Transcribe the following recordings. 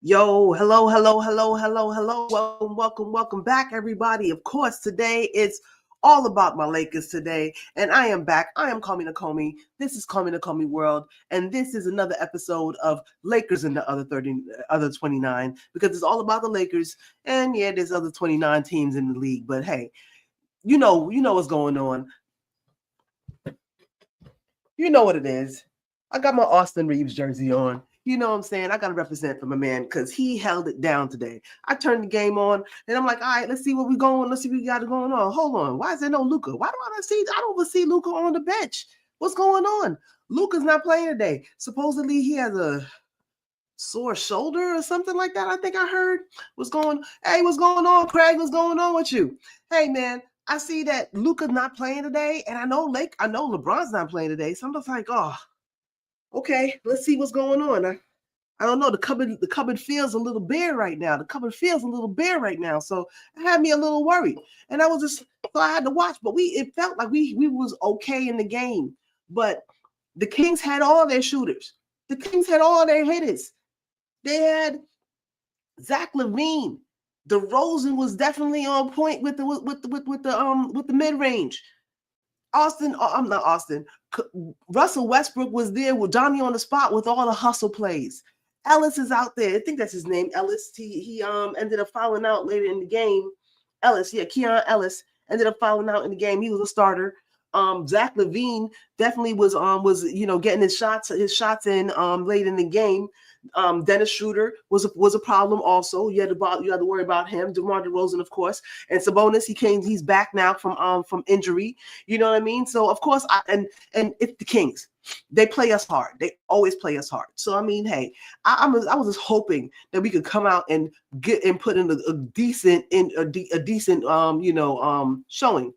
Yo, hello. Welcome back, everybody. Of course, today it's all about my Lakers today, and I am back. I am Kami Nakomi. This is Kami Nakomi World, and this is another episode of Lakers in the other 29, because it's all about the Lakers, and yeah, there's other 29 teams in the league, but hey, you know what's going on. You know what it is. I got my Austin Reaves jersey on. You know what I'm saying? I got to represent for my man because he held it down today. I turned the game on and I'm like, all right, let's see what we going. Let's see what we got going on. Hold on. Why is there no Luka? Why do I not see? I don't see Luka on the bench. What's going on? Luka's not playing today. Supposedly he has a sore shoulder or something like that. I think I heard. What's going on, Craig? What's going on with you? Hey man, I see that Luka's not playing today, and I know LeBron's not playing today. So I'm just like, oh, okay, let's see what's going on. I don't know. The cupboard feels a little bare right now. So it had me a little worried. And I had to watch, but it felt like we was okay in the game. But the Kings had all their shooters. The Kings had all their hitters. They had Zach LaVine. DeRozan was definitely on point with the mid range. I'm not Austin. Russell Westbrook was there with Johnny on the spot with all the hustle plays. Ellis is out there. I think that's his name, Ellis. He ended up fouling out later in the game. Keon Ellis ended up fouling out in the game. He was a starter. Zach LaVine definitely was getting his shots in late in the game. Dennis Schroeder was a problem also. You had to worry about him. DeMar DeRozan, of course, and Sabonis. He's back now from injury. You know what I mean? So of course, and it's the Kings. They play us hard. They always play us hard. So I mean, hey, I was just hoping that we could come out and put in a decent showing.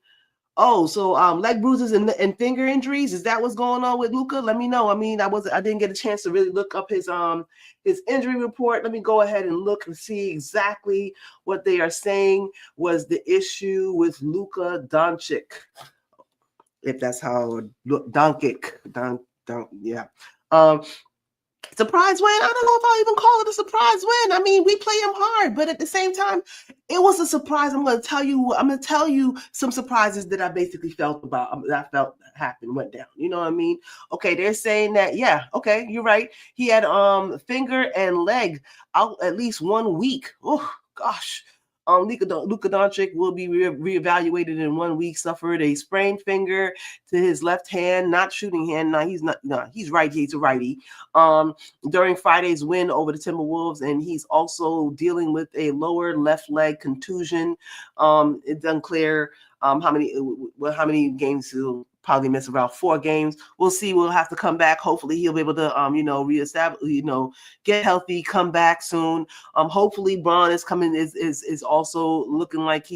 Oh, so leg bruises and finger injuries. Is that what's going on with Luka? Let me know. I mean, I didn't get a chance to really look up his injury report. Let me go ahead and look and see exactly what they are saying was the issue with Luka Doncic. If that's how Doncic, yeah. Surprise win. I don't know if I'll even call it a surprise win. I mean, we play him hard, but at the same time, it was a surprise. I'm going to tell you some surprises that I basically felt about that I felt happened, went down. You know what I mean? Okay, they're saying that, yeah, okay, you're right. He had finger and leg out at least 1 week. Oh gosh. Luka Doncic will be reevaluated in 1 week. Suffered a sprained finger to his left hand, not shooting hand. No, he's not. No, he's right. He's a righty. During Friday's win over the Timberwolves, and he's also dealing with a lower left leg contusion. It's unclear how many games he'll probably miss. About 4 games. We'll see. We'll have to come back. Hopefully he'll be able to reestablish, get healthy, come back soon. Hopefully Braun is coming is also looking like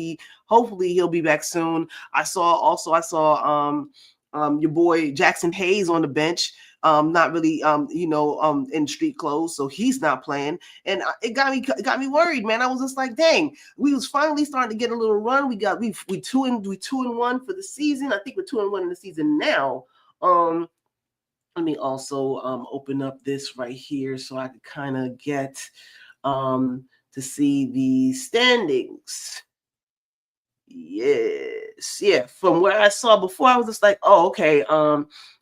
hopefully he'll be back soon. I saw your boy Jackson Hayes on the bench. Not really, in street clothes, so he's not playing, and it got me worried, man. I was just like, dang, we was finally starting to get a little run. We 2-1 for the season. I think we're 2-1 in the season now. Let me also open up this right here so I could kind of get to see the standings. Yes, yeah. From where I saw before, I was just like, oh, okay.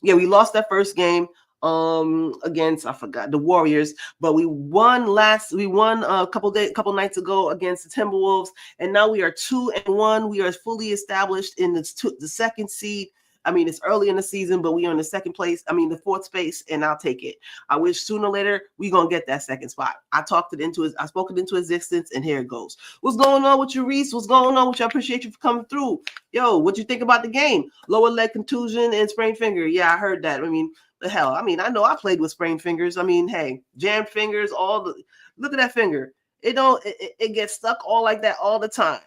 We lost that first game against, I forgot, the Warriors, but we won a couple nights ago against the Timberwolves, and now we are 2-1. We are fully established in the second seed. I mean, it's early in the season, but we are in the fourth space, and I'll take it. I wish sooner or later we're going to get that second spot. I spoke it into existence, and here it goes. What's going on with you, Reese? What's going on with you? I appreciate you for coming through. Yo, what you think about the game? Lower leg contusion and sprained finger. Yeah, I heard that. I mean, the hell. I mean, I know I played with sprained fingers. I mean, hey, jammed fingers, look at that finger. It gets stuck all like that all the time.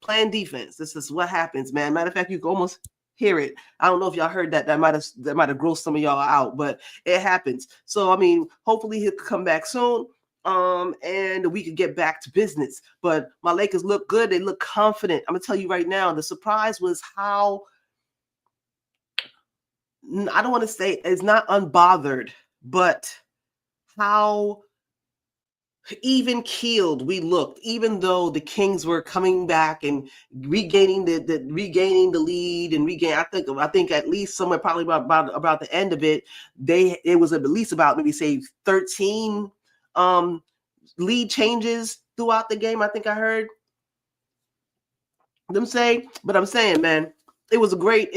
Playing defense. This is what happens, man. Matter of fact, you can almost hear it. I don't know if y'all heard that. That might have grossed some of y'all out, but it happens. So I mean, hopefully he'll come back soon. And we could get back to business. But my Lakers look good. They look confident. I'm gonna tell you right now, the surprise was how, I don't want to say it's not unbothered, but how even keeled we looked, even though the Kings were coming back and regaining the lead and regain. I think at least somewhere probably about the end of it, it was at least about maybe say 13 lead changes throughout the game. I think I heard them say, but I'm saying, man, it was a great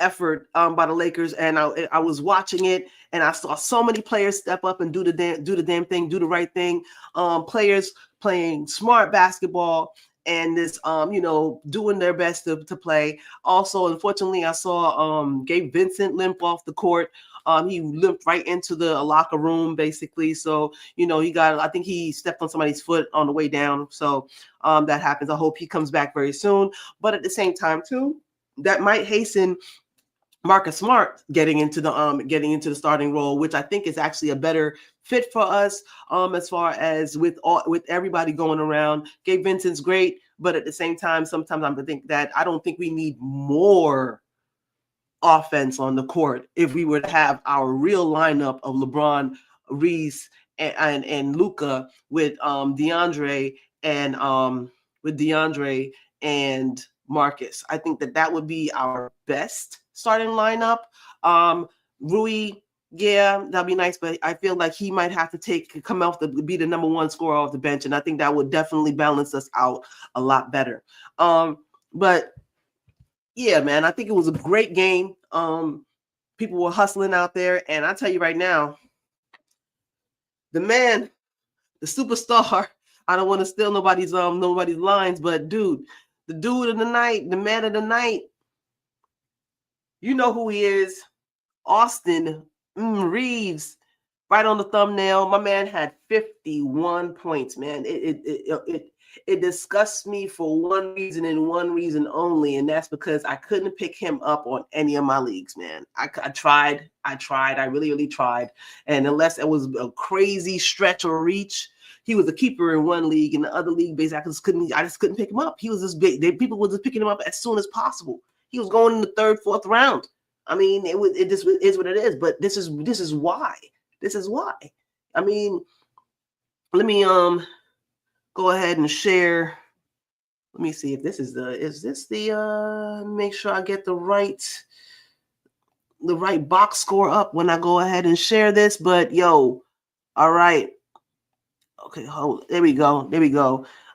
effort by the Lakers, and I was watching it, and I saw so many players step up and do the damn thing, do the right thing. Players playing smart basketball and this doing their best to play. Also, unfortunately, I saw Gabe Vincent limp off the court. He limped right into the locker room, basically. So, I think he stepped on somebody's foot on the way down. So that happens. I hope he comes back very soon. But at the same time, too, that might hasten Marcus Smart getting into the starting role, which I think is actually a better fit for us as far as with everybody going around. Gabe Vincent's great, but at the same time, sometimes I don't think we need more offense on the court if we were to have our real lineup of LeBron, Reese, and Luka with DeAndre and Marcus. I think that would be our best starting lineup. Rui, yeah, that'd be nice, but I feel like he might have to come out to be the number one scorer off the bench, and I think that would definitely balance us out a lot better. But yeah, man, I think it was a great game. People were hustling out there, and I tell you right now, the man, the superstar. I don't want to steal nobody's lines, but dude, the dude of the night, the man of the night, you know who he is, Austin Reaves. Right on the thumbnail, my man had 51 points, man. It disgusts me for one reason and one reason only, and that's because I couldn't pick him up on any of my leagues, man. I tried, I really tried, and unless it was a crazy stretch or reach, he was a keeper in one league. In the other league, basically, I just couldn't pick him up. He was this big. People were just picking him up as soon as possible. He was going in the third, fourth round. I mean, it just is what it is. But this is why. This is why. I mean, let me go ahead and share. Let me see if this is make sure I get the right box score up when I go ahead and share this. But yo, all right. Okay, there we go.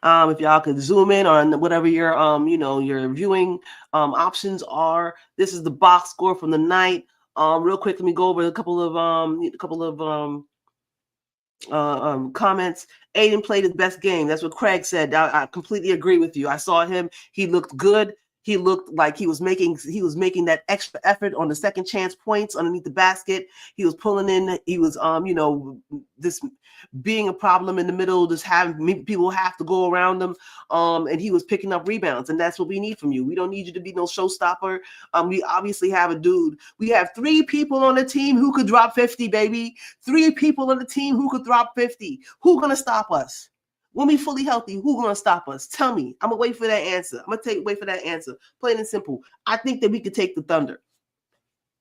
If y'all could zoom in on whatever your your viewing options are. This is the box score from the night. Real quick, let me go over a couple of comments. Aiden played his best game. That's what Craig said. I completely agree with you. I saw him. He looked good. He looked like he was making that extra effort on the second chance points underneath the basket. He was pulling in. He was this being a problem in the middle, just having people have to go around him. And he was picking up rebounds, and that's what we need from you. We don't need you to be no showstopper. We obviously have a dude. We have 3 people on the team who could drop 50, baby. 3 people on the team who could drop 50. Who gonna stop us? When we fully healthy, who gonna stop us? Tell me. I'm gonna wait for that answer. I'm gonna wait for that answer. Plain and simple. I think that we could take the Thunder.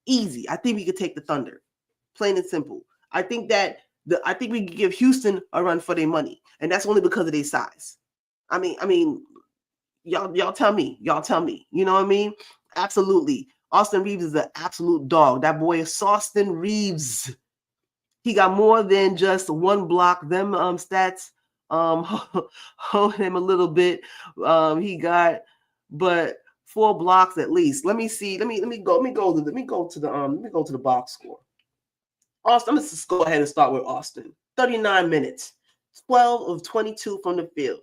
Easy. I think we could take the Thunder. Plain and simple. I think that I think we could give Houston a run for their money, and that's only because of their size. I mean, y'all tell me. Y'all tell me. You know what I mean? Absolutely. Austin Reaves is an absolute dog. That boy is Austin Reaves. He got more than just one block. Them stats hold him a little bit. He got, but 4 blocks at least. Let me see. Let me go to the box score. Austin, let's just go ahead and start with Austin. 39 minutes, 12 of 22 from the field.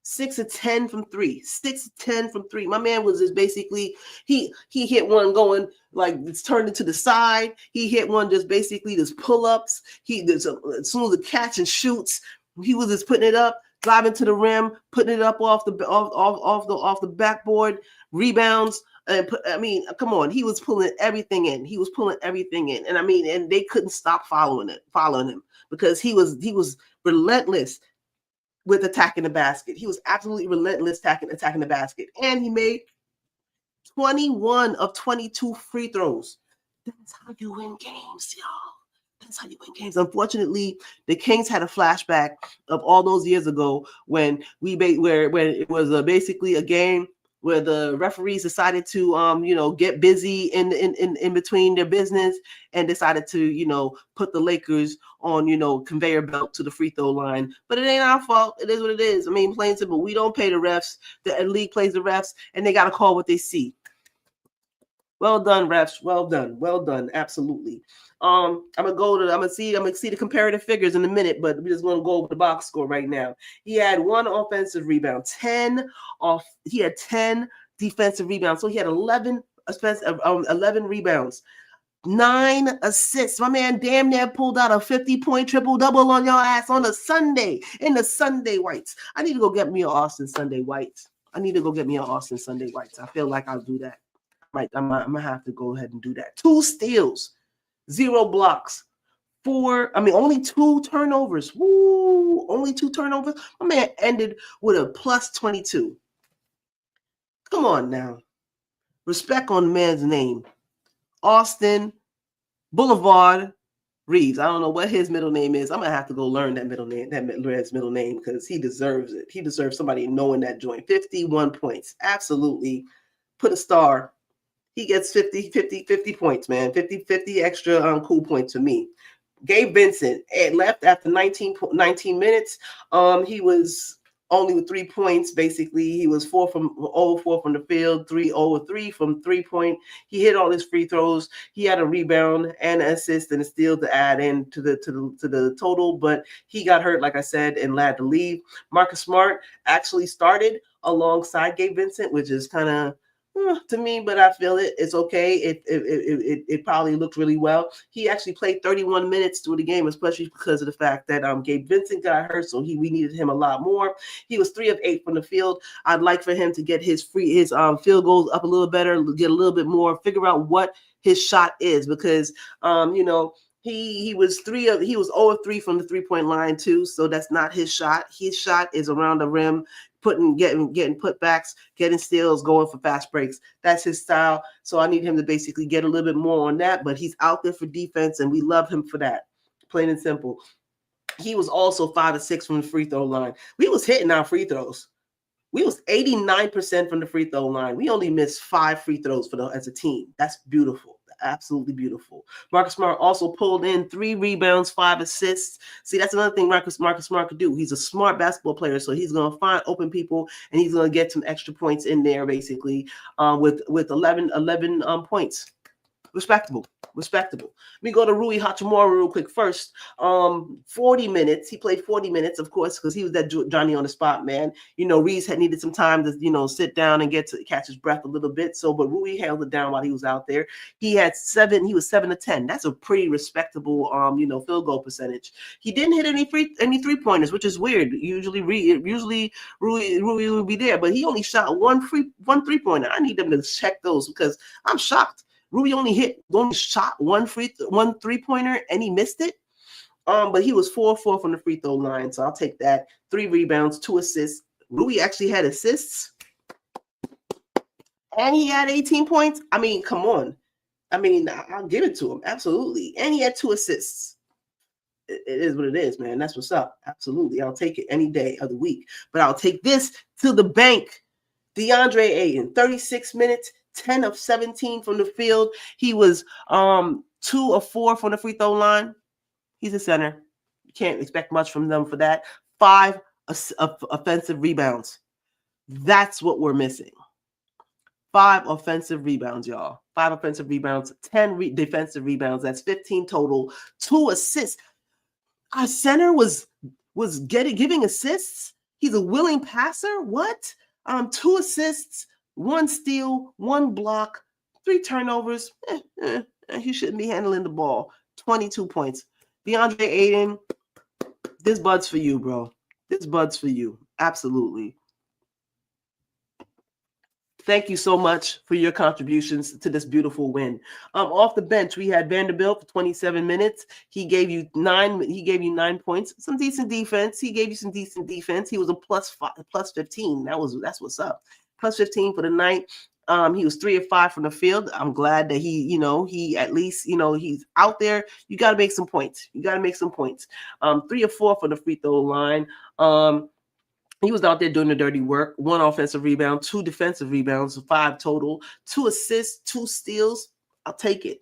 6 of 10 from 3. 6 of 10 from 3. My man was just basically, he hit one going like it's turned into the side. He hit one just basically just pull-ups. As soon as the catch and shoots, he was just putting it up, driving to the rim, putting it up off the backboard, rebounds. Come on. He was pulling everything in. And and they couldn't stop following him because he was relentless with attacking the basket. He was absolutely relentless attacking the basket. And he made 21 of 22 free throws. That's how you win games, y'all. That's how you win games. Unfortunately, the Kings had a flashback of all those years ago when where it was basically a game where the referees decided to get busy in between their business and decided to put the Lakers on conveyor belt to the free throw line. But it ain't our fault. It is what it is. I mean, plain and simple. We don't pay the refs. The league plays the refs, and they got to call what they see. Well done, refs. Well done. Well done. Absolutely. I'm gonna see the comparative figures in a minute, but we're just gonna go over the box score right now. He had 1 offensive rebound, 10 defensive rebounds. So he had 11 rebounds, 9 assists. My man damn near pulled out a 50-point triple-double on your ass on a Sunday in the Sunday Whites. I need to go get me an Austin Sunday Whites. I feel like I'll do that. I'm gonna have to go ahead and do that. 2 steals, 0 blocks, only 2 turnovers. Woo, only 2 turnovers. My man ended with a plus 22. Come on now. Respect on the man's name. Austin Boulevard Reaves. I don't know what his middle name is. I'm gonna have to go learn that middle name, because he deserves it. He deserves somebody knowing that joint. 51 points. Absolutely. Put a star. He gets 50 points, man. 50 extra cool points for me. Gabe Vincent left after 19 minutes. He was only with 3 points. Basically, he was 4 from the field, 3 from 3-point. He hit all his free throws. He had a rebound and an assist and a steal to add in to the total, but he got hurt, like I said, and had to leave. Marcus Smart actually started alongside Gabe Vincent, which is kind of to me, but I feel it. It's okay. It probably looked really well. He actually played 31 minutes through the game, especially because of the fact that Gabe Vincent got hurt, so we needed him a lot more. He was 3 of 8 from the field. I'd like for him to get his field goals up a little better, get a little bit more, figure out what his shot is, because he was 0 of 3 from the 3-point line too, so that's not his shot. His shot is around the rim, getting putbacks, getting steals, going for fast breaks. That's his style. So I need him to basically get a little bit more on that, but he's out there for defense, and we love him for that. Plain and simple. He was also 5 of 6 from the free throw line. We was hitting our free throws. We was 89% from the free throw line. We only missed 5 free throws as a team. That's beautiful. Absolutely beautiful. Marcus Smart also pulled in 3 rebounds, 5 assists. See, that's another thing Marcus Smart could do. He's a smart basketball player, so he's going to find open people, and he's going to get some extra points in there, basically, with 11 points. Respectable. Let me go to Rui Hachimura real quick first. 40 minutes. He played 40 minutes, of course, because he was that Johnny on the spot, man. Reeves had needed some time to, sit down and catch his breath a little bit. But Rui held it down while he was out there. He was 7 of 10. That's a pretty respectable, field goal percentage. He didn't hit any 3-pointers, which is weird. Usually Rui would be there, but he only shot one 3-pointer. I need them to check those, because I'm shocked. Rui only shot one 3-pointer, and he missed it. But he was 4 of 4 from the free throw line, so I'll take that. 3 rebounds, 2 assists. Rui actually had assists, and he had 18 points. I mean, come on. I mean, I'll give it to him, absolutely. And he had 2 assists. It is what it is, man. That's what's up. Absolutely, I'll take it any day of the week. But I'll take this to the bank. DeAndre Ayton, 36 minutes. 10 of 17 from the field. He was 2 of 4 from the free throw line. He's a center. You can't expect much from them for that. 5 offensive rebounds. That's what we're missing. 5 offensive rebounds, y'all. 5 offensive rebounds, 10 defensive rebounds. That's 15 total. 2 assists. Our center was giving assists. He's a willing passer. What? 2 assists. 1 steal, 1 block, 3 turnovers. He shouldn't be handling the ball. 22 points. DeAndre Ayton, this bud's for you, bro. This bud's for you. Absolutely. Thank you so much for your contributions to this beautiful win. Off the bench, we had Vanderbilt for 27 minutes. He gave you 9 points. Some decent defense. He gave you some decent defense. He was a plus 15. That's what's up. Plus 15 for the night. He was 3 of 5 from the field. I'm glad that he at least, he's out there. You got to make some points. 3 of 4 from the free throw line. He was out there doing the dirty work. 1 offensive rebound, 2 defensive rebounds, 5 total, 2 assists, 2 steals. I'll take it.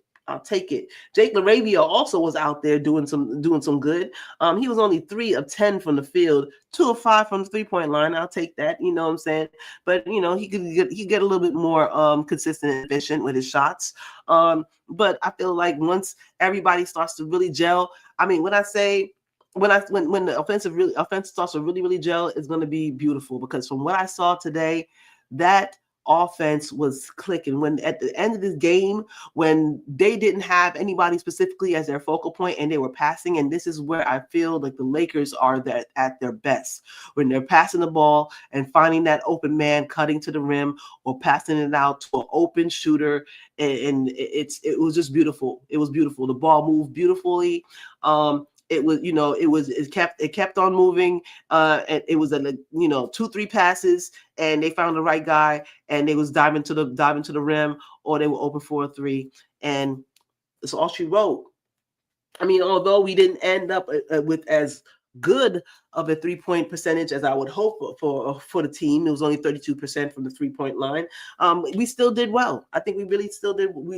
Jake LaRavia also was out there doing some good. He was only 3 of 10 from the field, 2 of 5 from the 3-point line. I'll take that. You know what I'm saying? But he could get a little bit more consistent and efficient with his shots. But I feel like once everybody starts to really gel, I mean, when the offense starts to really gel, it's going to be beautiful, because from what I saw today, that offense was clicking. When at the end of this game, when they didn't have anybody specifically as their focal point and they were passing, and this is where I feel like the Lakers are at their best, when they're passing the ball and finding that open man cutting to the rim or passing it out to an open shooter, and it was just beautiful. It was beautiful. The ball moved beautifully. It kept on moving. And it was 2-3 passes, and they found the right guy, and they was diving to the rim, or they were open for a 3, and that's all she wrote. I mean, although we didn't end up with as good of a 3-point percentage as I would hope for the team, it was only 32% from the 3-point line. We still did well. I think we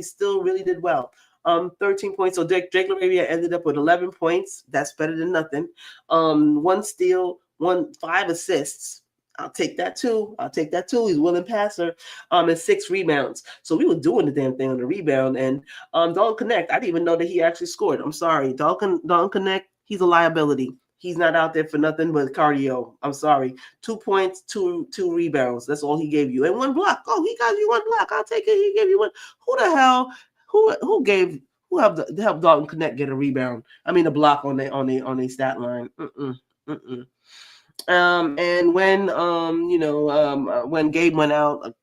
still really did well. 13 points. So Jake LaRavia ended up with 11 points. That's better than nothing. 1 steal, 5 assists. I'll take that too. He's a willing passer. And 6 rebounds. So we were doing the damn thing on the rebound. And Dalton Connect, I didn't even know that he actually scored. I'm sorry. Dalton Connect, he's a liability. He's not out there for nothing but cardio. I'm sorry. 2 points, two rebounds. That's all he gave you. And 1 block. Oh, he got you 1 block. I'll take it. He gave you 1. Who the hell? Who helped Dalton Connect get a rebound? I mean, a block on the stat line. And when Gabe went out,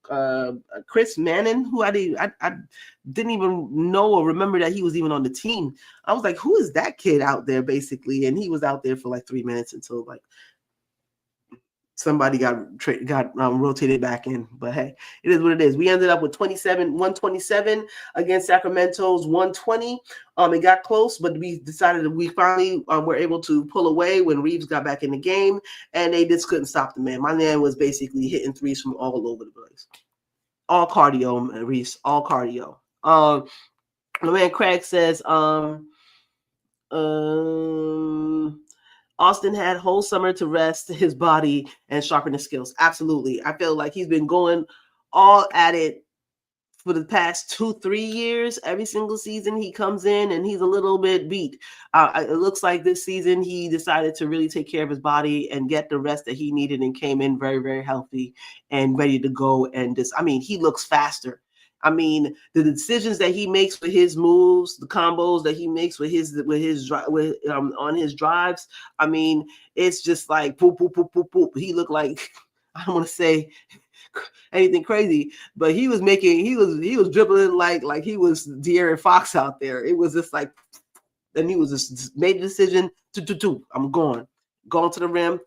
Chris Manning, who I didn't even know or remember that he was even on the team. I was like, who is that kid out there, basically? And he was out there for like 3 minutes until like somebody got rotated back in. But hey, it is what it is. We ended up with 127 against Sacramento's 120. It got close, but we decided that we finally were able to pull away when Reaves got back in the game, and they just couldn't stop the man. My man was basically hitting threes from all over the place. All cardio, Reaves, all cardio. My man Craig says, Austin had whole summer to rest his body and sharpen his skills. Absolutely. I feel like he's been going all at it for the past 2-3 years. Every single season he comes in and he's a little bit beat. It looks like this season he decided to really take care of his body and get the rest that he needed, and came in very, very healthy and ready to go. And he looks faster. I mean, the decisions that he makes with his moves, the combos that he makes on his drives. I mean, it's just like poop, poop, poop, poop, poop. He looked like, I don't want to say anything crazy, but he was dribbling like he was De'Aaron Fox out there. It was just like, and he was just made a decision to I'm going to the rim,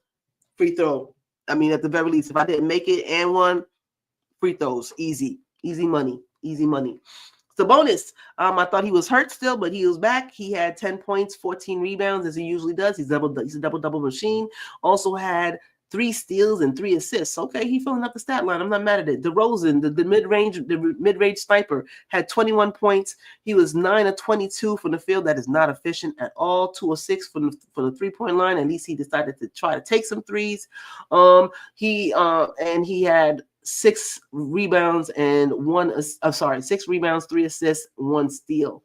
free throw. I mean, at the very least, if I didn't make it and 1, free throws, easy money. Sabonis, I thought he was hurt still, but he was back. He had 10 points, 14 rebounds, as he usually does. He's a double machine. Also had 3 steals and 3 assists. Okay, he's filling up the stat line. I'm not mad at it. DeRozan, the mid-range sniper, had 21 points. He was 9 of 22 from the field. That is not efficient at all. 2 of 6 from the 3-point line. At least he decided to try to take some threes. He had 6 rebounds and 6 rebounds, 3 assists, 1 steal.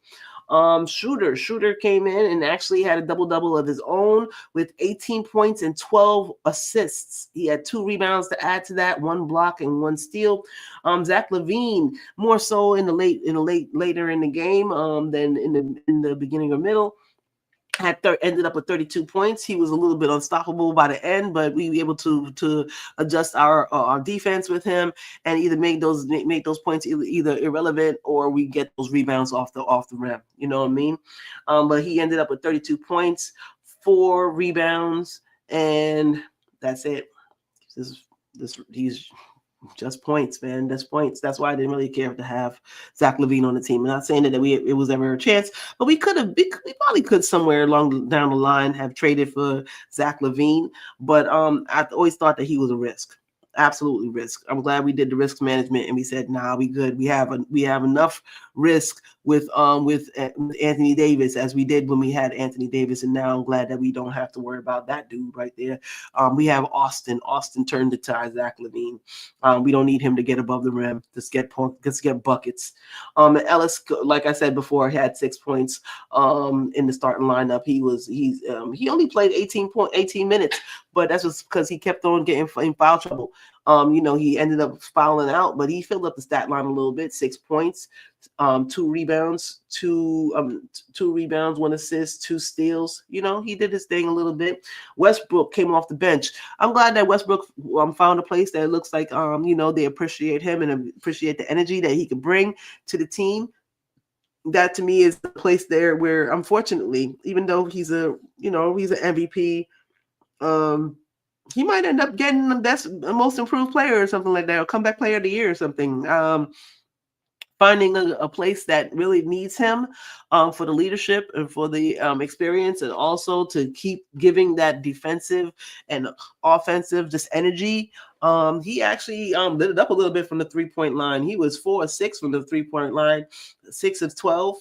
Schroeder came in and actually had a double-double of his own with 18 points and 12 assists. He had 2 rebounds to add to that, 1 block and 1 steal. Zach LaVine, more so later in the game than in the beginning or middle. Ended up with 32 points. He was a little bit unstoppable by the end, but we were able to adjust our defense with him and either make those points either irrelevant, or we get those rebounds off the rim. You know what I mean? But he ended up with 32 points, 4 rebounds, and that's it. Just points, man. Just points. That's why I didn't really care to have Zach LaVine on the team. I'm not saying that it was ever a chance, but we probably could somewhere along down the line have traded for Zach LaVine. But I always thought that he was a risk. Absolutely risk. I'm glad we did the risk management and we said, nah, we good. We have enough risk with Anthony Davis as we did when we had Anthony Davis, and now I'm glad that we don't have to worry about that dude right there. We have Austin. Austin turned it to Zach LaVine. We don't need him to get above the rim. Just get buckets. Ellis, like I said before, had 6 points in the starting lineup. He only played 18 minutes, but that's just because he kept on getting in foul trouble. He ended up fouling out, but he filled up the stat line a little bit. 6 points, 2 rebounds, two rebounds, 1 assist, 2 steals. He did his thing a little bit. Westbrook came off the bench. I'm glad that Westbrook found a place that looks like they appreciate him and appreciate the energy that he could bring to the team. That to me is the place there where, unfortunately, even though he's an MVP, he might end up getting the best, most improved player or something like that, or comeback player of the year or something. Finding a place that really needs him for the leadership and for the experience, and also to keep giving that defensive and offensive just energy. He actually lit it up a little bit from the 3-point line. He was 4 of 6 from the 3-point line, 6 of 12.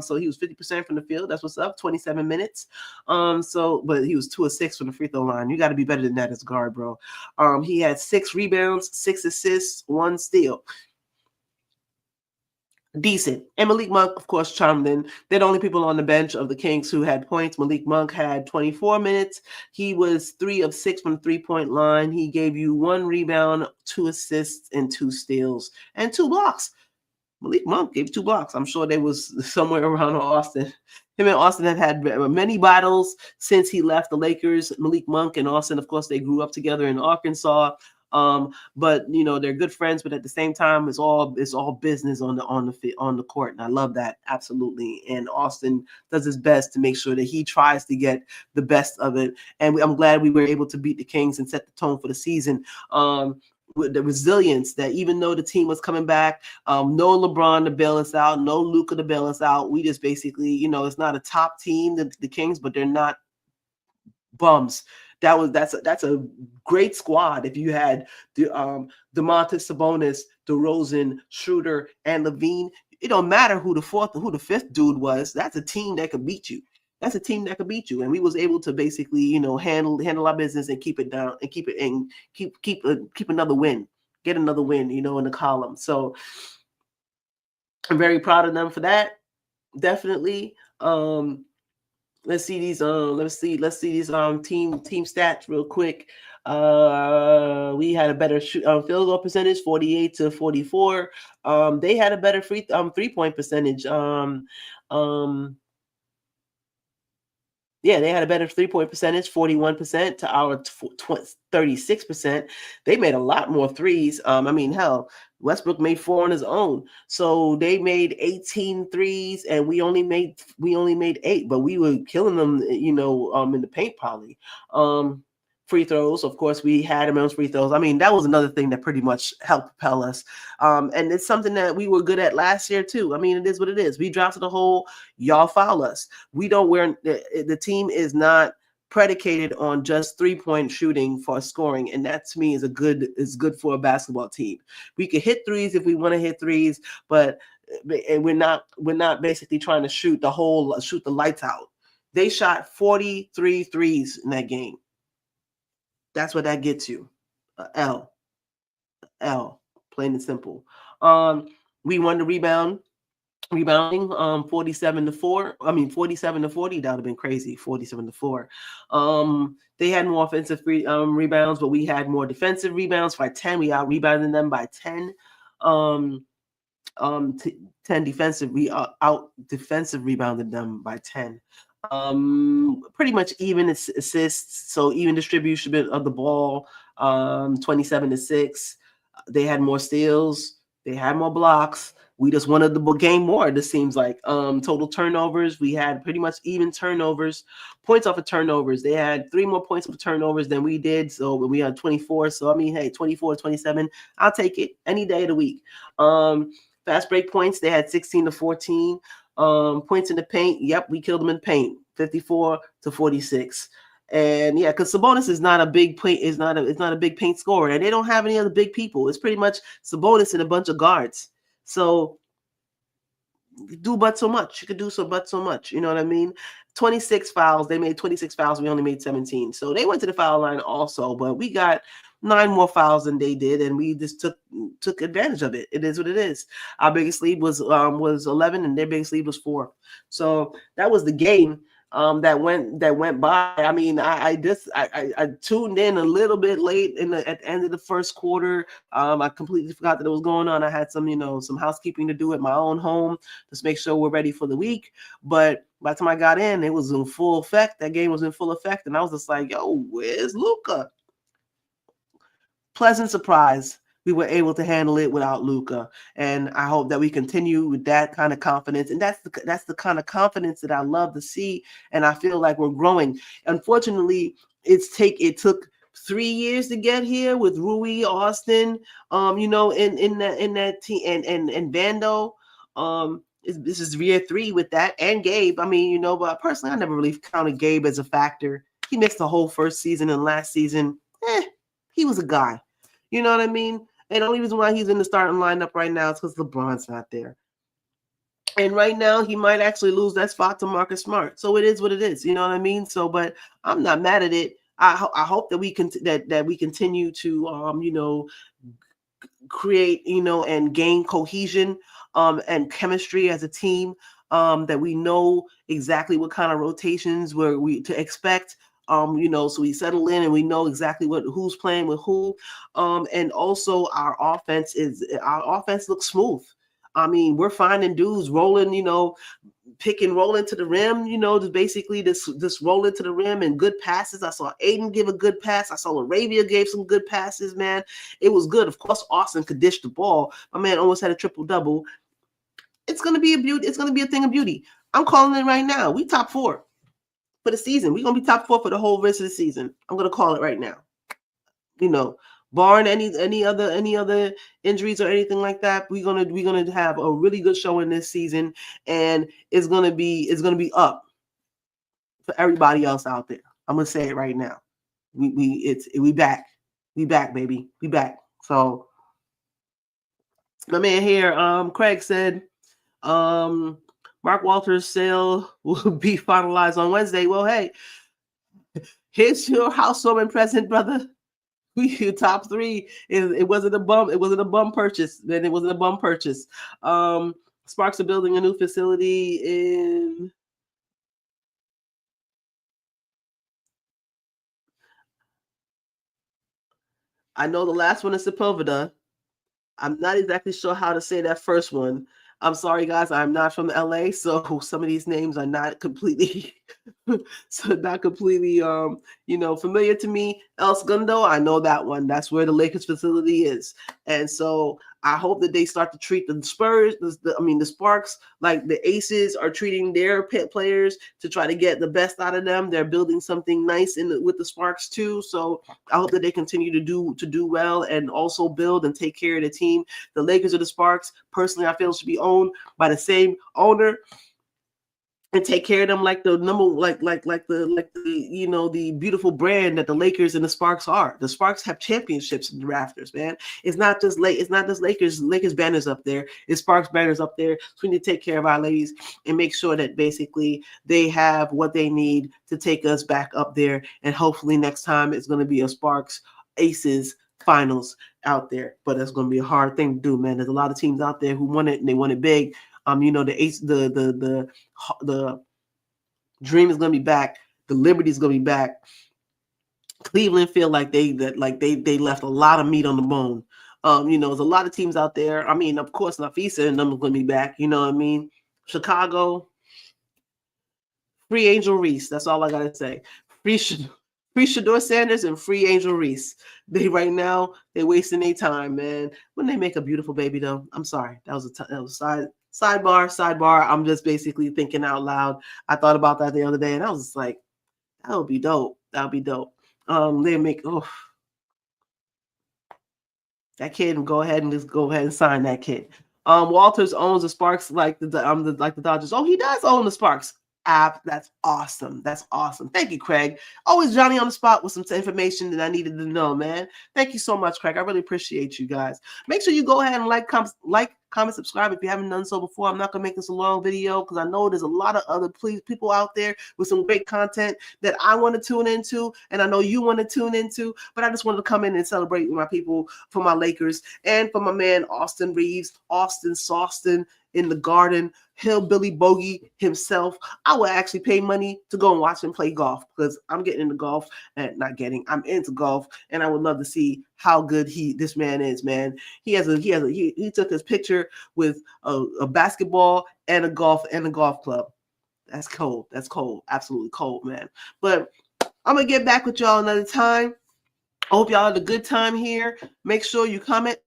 So he was 50% from the field. That's what's up. 27 minutes. But he was 2 of 6 from the free throw line. You got to be better than that as guard, bro. He had 6 rebounds, 6 assists, 1 steal. Decent. And Malik Monk, of course, chimed in. They're the only people on the bench of the Kings who had points. Malik Monk had 24 minutes. He was 3 of 6 from the 3-point line. He gave you 1 rebound, 2 assists, and 2 steals, and 2 blocks. Malik Monk gave 2 blocks. I'm sure they was somewhere around Austin. Him and Austin have had many battles since he left the Lakers. Malik Monk and Austin, of course, they grew up together in Arkansas. But they're good friends, but at the same time, it's all business on the court, and I love that absolutely. And Austin does his best to make sure that he tries to get the best of it. And I'm glad we were able to beat the Kings and set the tone for the season. With the resilience that even though the team was coming back, no LeBron to bail us out, no Luka to bail us out. We just basically, it's not a top team, the Kings, but they're not bums. That's a great squad. If you had the DeMontis Sabonis, DeRozan, Schroeder, and LaVine, it don't matter who the 5th dude was. That's a team that could beat you. That's a team that could beat you. And we was able to basically, handle our business and keep it down and keep another win, get another win, in the column. So I'm very proud of them for that. Definitely. Let's see these team stats real quick. We had a better field goal percentage, 48 to 44. They had a better 3-point percentage. They had a better 3-point percentage, 41% to our 36%. They made a lot more threes. Hell, Westbrook made 4 on his own. So they made 18 threes, and we only made 8, but we were killing them, in the paint probably. Free throws, of course, we had him on free throws. That was another thing that pretty much helped propel us. And it's something that we were good at last year too. It is what it is. We dropped to the hole, y'all foul us. We don't the team is not predicated on just 3-point shooting for scoring, and that to me is good for a basketball team. We can hit threes if we want to hit threes, but we're not basically trying to shoot the lights out. They shot 43 threes in that game. That's what that gets you. L, plain and simple. We won the rebounding 47 to 4. 47 to 40. That would have been crazy. 47 to 4. They had more offensive rebounds, but we had more defensive rebounds by 10. We out rebounded them by 10. 10 defensive. We out defensive rebounded them by 10. Pretty much even assists, so even distribution of the ball. 27 to 6. They had more steals. They had more blocks. We just wanted the game more. This seems like total turnovers. We had pretty much even turnovers, points off of turnovers. They had 3 more points off of turnovers than we did. So we had 24. So I mean, hey, 24, 27. I'll take it any day of the week. Fast break points. They had 16 to 14. Points in the paint. Yep, we killed them in the paint. 54 to 46. And yeah, because Sabonis is not a big paint, it's not a big paint scorer, and they don't have any other big people. It's pretty much Sabonis and a bunch of guards. So do but so much. You could do so much. You know what I mean? 26 fouls. They made 26 fouls. We only made 17. So they went to the foul line also, but we got 9 more fouls than they did, and we just took advantage of it. It is what it is. Our biggest lead was 11, and their biggest lead was 4. So that was the game. That went by. I mean, I tuned in a little bit late at the end of the first quarter. I completely forgot that it was going on. I had some housekeeping to do at my own home, just make sure we're ready for the week. But by the time I got in, it was in full effect. That game was in full effect, and I was just like, "Yo, where's Luka?" Pleasant surprise. We were able to handle it without Luka, and I hope that we continue with that kind of confidence. And that's the kind of confidence that I love to see, and I feel like we're growing. Unfortunately, it took 3 years to get here with Rui, Austin, in that team, and Vando. This is year 3 with that, and Gabe. I mean, but personally, I never really counted Gabe as a factor. He missed the whole first season and last season. He was a guy. You know what I mean? And the only reason why he's in the starting lineup right now is because LeBron's not there. And right now, he might actually lose that spot to Marcus Smart. So it is what it is. You know what I mean? So, but I'm not mad at it. I hope that we continue to create and gain cohesion and chemistry as a team. That we know exactly what kind of rotations we to expect. So we settle in and we know exactly who's playing with who. And also our offense looks smooth. I mean, we're finding dudes rolling, pick and roll into the rim, just basically this roll into the rim and good passes. I saw Aiden give a good pass. I saw Arabia gave some good passes, man. It was good. Of course, Austin could dish the ball. My man almost had a triple-double. It's going to be a beauty. It's going to be a thing of beauty. I'm calling it right now. We top 4 for the season. We're going to be top 4 for the whole rest of the season. I'm going to call it right now. Barring any other injuries or anything like that, we're gonna have a really good showing this season, and it's gonna be up for everybody else out there. I'm gonna say it right now. We back, baby, we back. So my man here, Craig said, Mark Walters' sale will be finalized on Wednesday. Well, hey, here's your housewarming present, brother. We top 3. It wasn't a bum. It wasn't a bum purchase. Then it wasn't a bum purchase. Sparks are building a new facility in. I know the last one is Sepulveda. I'm not exactly sure how to say that first one. I'm sorry, guys. I'm not from LA, so some of these names are not completely, familiar to me. El Segundo, I know that one. That's where the Lakers facility is, and so I hope that they start to treat the Spurs, the Sparks, like the Aces are treating their players to try to get the best out of them. They're building something nice with the Sparks too. So I hope that they continue to do well and also build and take care of the team. The Lakers or the Sparks, personally, I feel should be owned by the same owner and take care of them like the the beautiful brand that the Lakers and the Sparks are. The Sparks have championships in the rafters, man. It's not just Lakers banners up there. It's Sparks banners up there. So we need to take care of our ladies and make sure that basically they have what they need to take us back up there. And hopefully next time it's going to be a Sparks Aces finals out there. But that's going to be a hard thing to do, man. There's a lot of teams out there who want it and they want it big. The Dream is gonna be back. The Liberty is gonna be back. Cleveland feel like they left a lot of meat on the bone. There's a lot of teams out there. I mean, of course, Nafisa and them are gonna be back. You know what I mean? Chicago, free Angel Reese. That's all I gotta say. Free Shador Sanders and free Angel Reese. They right now they're wasting their time, man. When they make a beautiful baby, though, I'm sorry, that was sidebar. I'm just basically thinking out loud. I thought about that the other day, and I was just like, that would be dope. That would be dope. They make that kid and go ahead and just go ahead and sign that kid. Walters owns the Sparks like the Dodgers. Oh, he does own the Sparks. That's awesome. That's awesome. Thank you, Craig. Always Johnny on the spot with some information that I needed to know, man. Thank you so much, Craig. I really appreciate you guys. Make sure you go ahead and like, comment, subscribe if you haven't done so before. I'm not gonna make this a long video because I know there's a lot of other people out there with some great content that I want to tune into, and I know you want to tune into. But I just wanted to come in and celebrate with my people, for my Lakers, and for my man Austin Reaves, Austin Sawston in the Garden, Hillbilly Bogey himself. I would actually pay money to go and watch him play golf because I'm getting into golf and I'm into golf, and I would love to see how good this man is, man. He took his picture with a basketball and a golf club. That's cold. That's cold. Absolutely cold, man. But I'm gonna get back with y'all another time. I hope y'all had a good time here. Make sure you comment,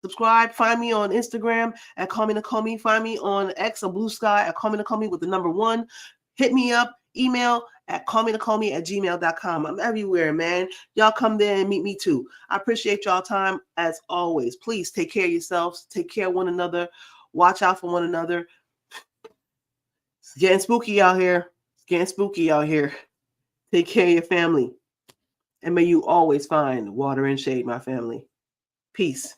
subscribe. Find me on Instagram at Call Me Nakomi. Find me on X or Blue Sky at Call Me Nakomi with the number 1. Hit me up. Email at callmenakomi@gmail.com. I'm everywhere, man. Y'all come there and meet me too. I appreciate y'all time as always. Please take care of yourselves. Take care of one another. Watch out for one another. It's getting spooky out here. It's getting spooky out here. Take care of your family. And may you always find water and shade, my family. Peace.